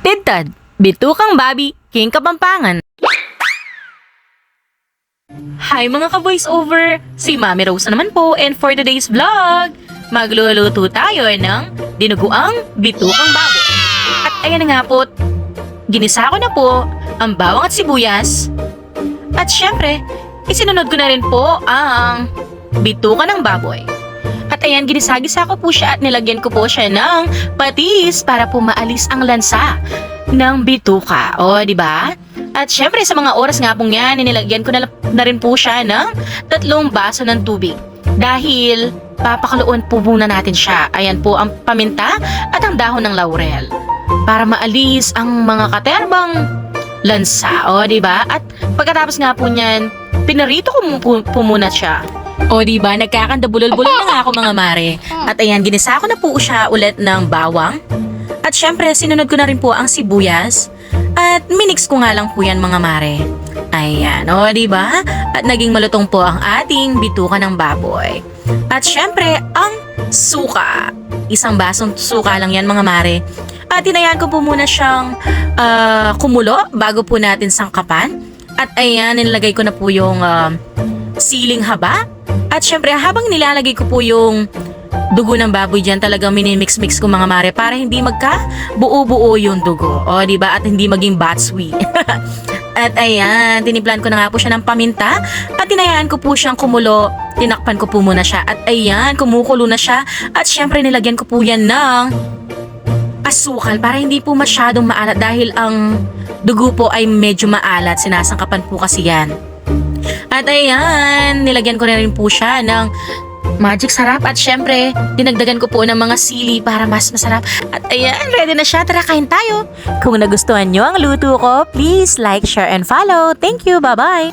Tidtad, bitukang babi, King Kapampangan. Hi mga ka-voice over! Si Mami Rose na naman po, and for today's vlog, magluluto tayo ng dinuguang bitukang baboy. At ayan na nga po, ginisa ko na po ang bawang at sibuyas. At syempre, isinunod ko na rin po ang bituka ng baboy. At ayan, ginisa-gisa ko po siya at nilagyan ko po siya ng patis para po maalis ang lansa ng bituka. O, di ba? At syempre, sa mga oras nga pong yan, nilagyan ko na rin po siya ng 3 baso ng tubig. Dahil papakuluan po muna natin siya. Ayan po ang paminta at ang dahon ng laurel. Para maalis ang mga katerbang lansa. O, di ba? At pagkatapos nga po niyan, pinarito ko po muna siya. O, di ba? Nagkakandabulol-bulol na nga ako mga mare. At ayan, ginisa ko na po siya ulit ng bawang. At syempre, sinunod ko na rin po ang sibuyas. At minix ko nga lang po yan mga mare. Ayan, o, di ba? At naging malutong po ang ating bituka ng baboy. At syempre, ang suka. 1 basong suka lang yan mga mare. At tinayaan ko po muna siyang kumulo bago po natin sangkapan. At ayan, nilagay ko na po yung siling haba. At syempre, habang nilalagay ko po yung dugo ng baboy dyan, talagang minimix-mix ko mga mare para hindi magka-buo-buo yung dugo. O, diba? At hindi maging batswi. At ayan, tinimplan ko na nga po siya ng paminta at tinayaan ko po siyang kumulo. Tinakpan ko po muna siya at ayan, kumukulo na siya. At syempre, nilagyan ko po yan ng asukal para hindi po masyadong maalat dahil ang dugo po ay medyo maalat. Sinasangkapan po kasi yan. At ayan, nilagyan ko na rin po siya ng magic sarap at syempre, dinagdagan ko po ng mga sili para mas masarap. At ayan, ready na siya. Tara, kain tayo. Kung nagustuhan nyo ang luto ko, please like, share, and follow. Thank you. Bye-bye.